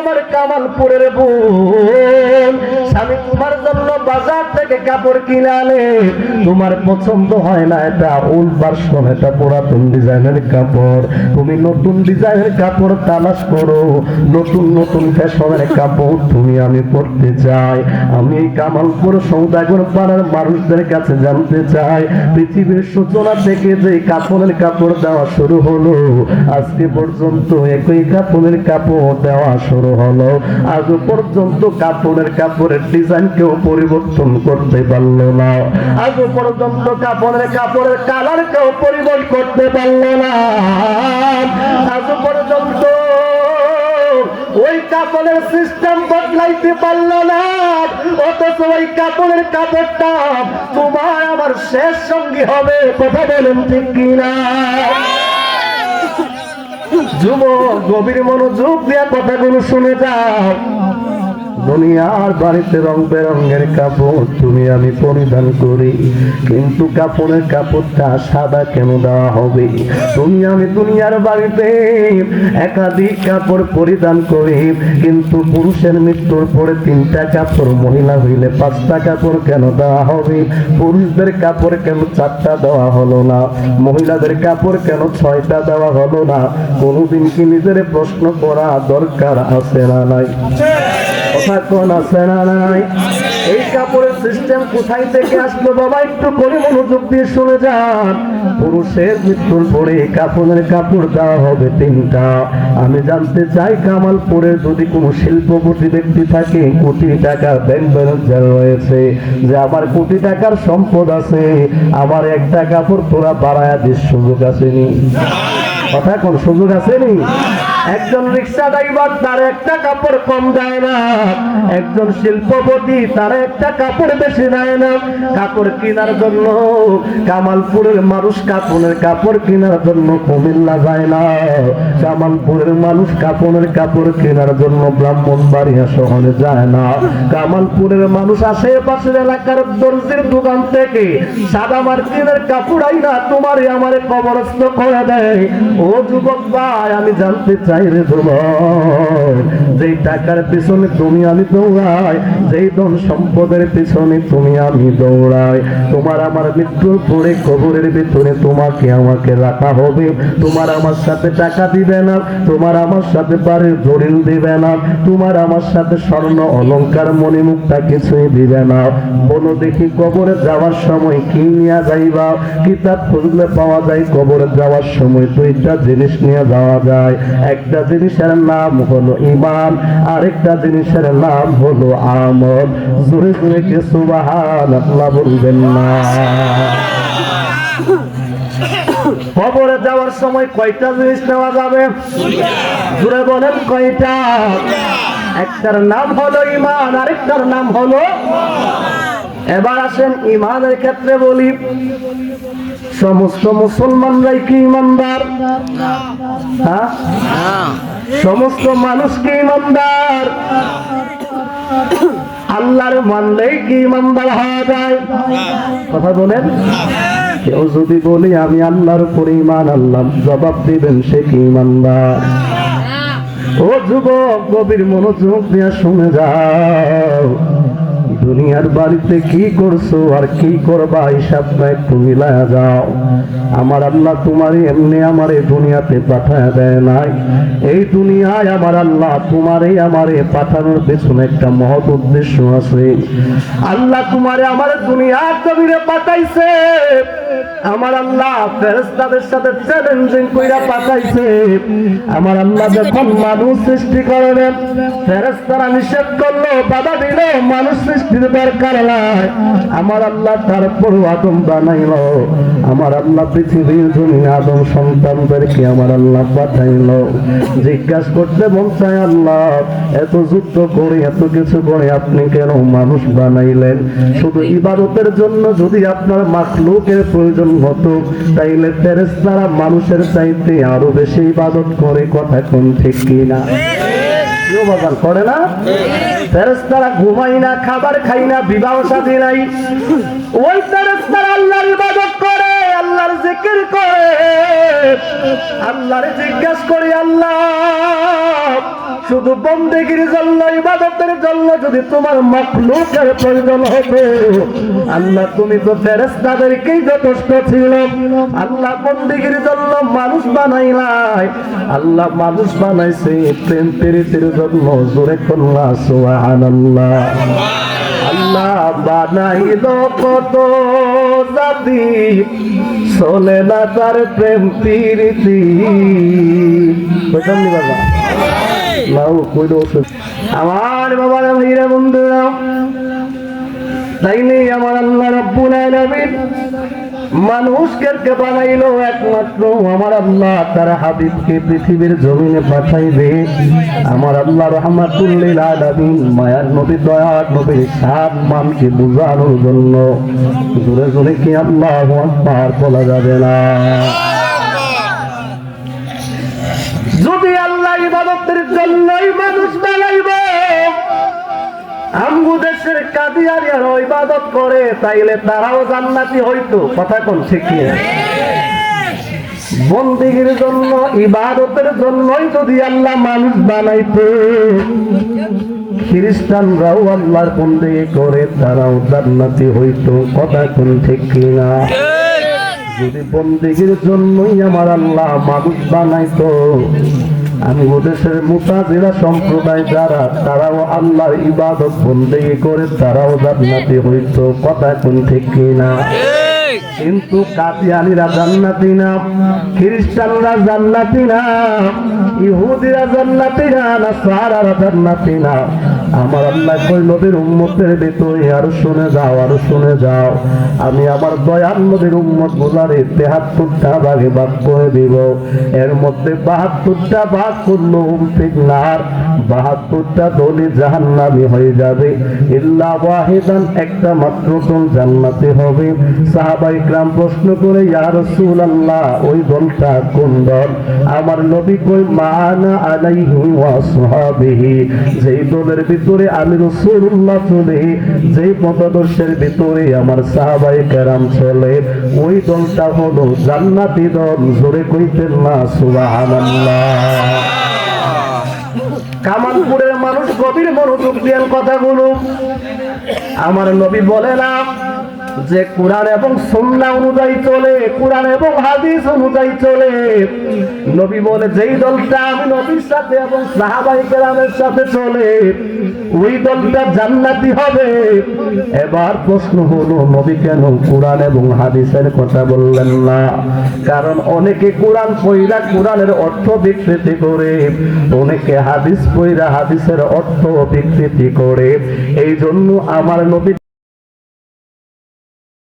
আমার কামালপুরের বোন, স্বামী তোমার জন্য বাজার থেকে কাপড় কিনে আনে, তোমার পছন্দ হয় না, এটা ওল্ড ভার্সন, এটা পুরাতন ডিজাইনের কাপড়, তুমি নতুন ডিজাইনের কাপড় তালাশ করো, নতুন নতুন ফ্যাশনের কাপড় তুমি আমি পরতে চাই। আমি এই কামালপুর সৌদাগর পাড়ার মানুষদের কাছে জানতে চাই, পৃথিবীর সূচনা থেকে যে কাপড়ের কাপড় দেওয়া শুরু হলো, আজকে পর্যন্ত একই কাপড়ের কাপড় দেওয়া শুরু হলো, আজ পর্যন্ত কাপড়ের ডিজাইন কেউ পরিবর্তন করতে পারলো না, আজ পর্যন্ত কাপড়ের কালার কেউ পরিবর্তন করতে পারলো না, আজ পর্যন্ত ওই কাপড়ের সিস্টেম বদলাইতে পারলো না, অথচ ওই কাপড়ের কাপড়টা তোমার আমার শেষ সঙ্গী হবে। কথা বলেন ঠিক কিনা? যুবক, গভীর মনোযোগ দিয়ে কথাগুলো শুনে যাও। দুনিয়ার বাড়িতে রং বেরঙের কাপড় তুমি আমি পরিধান করি, কিন্তু কাপড়ের কাপড়টা সাদা কেন দেওয়া হবে? তুমি আমি দুনিয়ার বাড়িতে একাধিক কাপড় পরিধান করি, কিন্তু পুরুষের মৃত্যুর পরে 3টা কাপড়, মহিলা হইলে 5টা কাপড় কেন দেওয়া হবে? পুরুষদের কাপড় কেন 4টা দেওয়া হলো না? মহিলাদের কাপড় কেন 6টা দেওয়া হলো না? কোনদিন কি নিজের প্রশ্ন করা দরকার আছে না নাই? কথা কোন আছে না নাই? এই কাপড়ের সিস্টেম কোথায় থেকে আসলো বাবা? একটু করে মনোযোগ দিয়ে শুনে যান। পুরুষের মৃত্যুর পরে কাপড়ের কাপড় দেওয়া হবে 3টা। আমি জানতে চাই, কামালপুরের যদি কোনো শিল্পপতি ব্যক্তি থাকে, কোটি টাকার ব্যাংক ব্যালেন্স রয়েছে, যে আমার কোটি টাকার সম্পদ আছে, আমার একটা কাপড় তোরা বাড়ায়া দিস, সুযোগ আসেনি? কথা কোন সুযোগ আসেনি? একজন রিক্সা ড্রাইভার তার একটা কাপড় কম দেয় না, একজন শিল্পপতি তার একটা কাপড় বেশি দেয় না। কাপড় কেনার জন্য কামালপুরের মানুষ কাপড়ের কাপড় কেনার জন্য কুমিল্লা যায় না, কামালপুরের মানুষ কাপড়ের কাপড় কেনার জন্য ব্রাহ্মণবাড়িয়া শহরে যায় না, কামালপুরের মানুষ আশেপাশের এলাকার দর্জির দোকান থেকে সাদা মার্কিনের কাপড় আইনা তোমারে আমারে কবরস্থ করে দেয়। ও যুবক ভাই, আমি জানতে চাই রে যুবক, যেই টাকার পিছনে তুমি আমি দৌড়াই, যেই ধন সম্পদের পিছনে তুমি আমি দৌড়াই, তোমার আমার মৃত্যুর পরে কবরের ভিতরে তোমাকে আমাকে রাখা হবে। তোমার আমার সাথে টাকা দিবে না, তোমার আমার সাথে বাড়ির জরিল দিবে না, তোমার আমার সাথে স্বর্ণ অলংকার মণিমুক্তা কিছুই দিবে না। বলো দেখি, কবরে যাওয়ার সময় কি নিয়ে যাইবা? কিতাব খুঁজলে পাওয়া যায় কবরে যাওয়ার সময় 2টা জিনিস নিয়ে যাওয়া যায়। একটা জিনিসের নাম হলো ঈমান, আরেকটা জিনিসের নাম হলো আমল। জোরে জোরে কে সুবহানাল্লাহ বলবেন না? কবরে যাওয়ার সময় কয়টা জিনিস নেওয়া যাবে? জোরে বলেন কয়টা? একটার নাম হলো ঈমান, আরেকটার নাম হলো। এবার আসেন ঈমানের ক্ষেত্রে বলি, সমস্ত মুসলমানরাই কি ঈমানদার? হ্যাঁ, সমস্ত মানুষ কি ঈমানদার? আল্লাহর মানলেই কি ঈমানদার হওয়া যায়? কথা বলেন। কেউ যদি বলি আমি আল্লাহর উপর ঈমান আনলাম, জবাব দিবেন সে কি ঈমানদার? ও যুবক, গভীর মনোযোগ দিয়ে শুনে যাও। দুনিয়ার বাড়িতে কি করছো আর কি করবা, হিসাবটা একটু মিলায়া যাও। আমার আল্লাহ তোমার এমনি আমার এই দুনিয়াতে পাঠায় দেয় নাই। এই দুনিয়ায় আমার আল্লাহ তোমারই আমারে পাঠানোর পেছনে একটা মহৎ উদ্দেশ্য আছে। আল্লাহ তোমারে আমার দুনিয়ার জমিনে পাঠাইছে, আমার আল্লাহ ফেরেশতাদের সাথে চ্যালেঞ্জিং কইরা পাঠাইছে। আমার আল্লাহ যখন মানুষ সৃষ্টি করলেন, ফেরেশতারা নিষেধ করলো, বাধা দিল, মানুষ সৃষ্টির দরকার নাই। আমার আল্লাহ তারপর আদম বানাইলো। আমার আল্লাহ পৃথিবীর জমিনে আদম সন্তানদেরকে আমার আল্লাহ পাঠাইলো। জিজ্ঞাসা করতে মন চায়, আল্লাহ এত যুদ্ধ করে এত কিছু করে আপনি কেন মানুষ বানাইলেন? শুধু ইবাদতের জন্য যদি আপনার মাখলুকের প্রয়োজন হতো, তাইলে ফেরেশতারা মানুষের চাইতে আরো বেশি ইবাদত করে। কথা কোন ঠিক কিনা? করে না? ফেরেশতারা ঘুমাই না, খাবার খাই না, বিবাহ শাদী নাই, ওই ফেরেশতারা আল্লাহর ইবাদত করে, আল্লাহর জিকির করে আল্লাহরে জিজ্ঞাসা করি, আল্লাহ শুধু বন্দেগীর জন্য ইবাদতের জন্য যদি তোমার মাখলুকের প্রয়োজন হতো, আল্লাহ তুমি তো ফেরেশতাদেরকেই যথেষ্ট ছিল। আল্লাহ বন্দেগীর জন্য মানুষ বানাইলাই, আল্লাহ মানুষ বানাইছে প্রেম প্রীতির জন্য। জোরে কন্যা সুবহানাল্লাহ। আল্লাহ বানাইল কত জাতি, চলে না তার প্রেম প্রীতি। বুঝলি বাবা? লাউ কইলো আমার বাবার ভাইরা বন্ধুরা, তাইলে আমার আল্লাহ রাব্বুল আলামিন মানুষকে বানাইলো একমাত্র আমার আল্লাহ তার হাবিবকে পৃথিবীর জমিনে পাঠাইবে। আমার আল্লাহ রাহমাতুল লিল আলামিন মায়ার নবী দয়ার নবী সাত মানকে বুঝানোর জন্য। জোরে জোরে কি আল্লাহু আকবার বলা যাবে না? যদি আল্লাহ ইবাদতের জন্যই মানুষ বানাইবে, আমগো দেশের কাদিয়ারিয়ার ইবাদত করে, তাইলে তারাও জান্নাতি হইতো। কথা কোন ঠিক কি? বন্দেগীর জন্য ইবাদতের জন্যই যদি আল্লাহ মানুষ বানাইতো, খ্রিস্টানরাও আল্লাহর বন্দেগী করে, তারাও জান্নাতি হইতো। কথা কোন ঠিক কি না? যদি বন্দেগীর জন্যই আমার আল্লাহ মানুষ বানাইতো, আমি ওদেশের মুতাজিলা সম্প্রদায় যারা, তারাও আল্লাহর ইবাদত বন্দেগী করে, তারাও জান্নাতি হইতো। কথা কোন ঠিক কি না? কিন্তু কাদিয়ানীরা জান্নাতি না, খ্রিস্টানরা জান্নাতি না, ইহুদিরা জান্নাতি না, নাসারারা জান্নাতি না। আমার আল্লাহ কই নবীর উম্মতের ভিতরে আরো শুনে যাও, আরো শুনে যাও, আমি আমার দয়াল নবীর উম্মত গুলারে ৭৩টা ভাগে ভাগ করে দিব। এর মধ্যে ৭২টা ভাগ করলো ফিতনার, ৭২টা দলে জাহান্নামী হয়ে যাবে। ইল্লা ওয়াহিদান, একটা মাত্র দল জান্নাতি হবে। সাহাবায়ে কেরাম প্রশ্ন করে, ইয়া রাসূলুল্লাহ ওই দলটা কোন দল? আমার নবী কই মানা আলাইহি ওয়া সাহাবিহি, যেই দলের ভিতরে আমি রাসূলুল্লাহ চলে, যেই পথদর্শের ভিতরে আমার সাহাবায়ে কেরাম চলে, ওই দলটা হলো জান্নাতি দল। জোরে কইতেন না সুবহানাল্লাহ। কামালপুরের মানুষ গভীর মনোযোগ দিয়ে কথাগুলো আমার নবী বলে না যে কুরআন এবং সুন্নাহ অনুযায়ী চলে, কুরআন এবং হাদিস অনুযায়ী চলে। নবী বলে যেই দলটা আমি নবীর সাথে এবং সাহাবায়ে কেরামের সাথে চলে, ওই দলটা জান্নাতি হবে। এবার প্রশ্ন হলো, নবী কেন কুরআন এবং হাদিসের কথা বললেন না? কারণ অনেকে কুরআন পড়া কুরআনের অর্থ বিকৃতি করে, অনেকে হাদিস পড়া হাদিসের অর্থ বিকৃতি করে। এই জন্য আমার নবী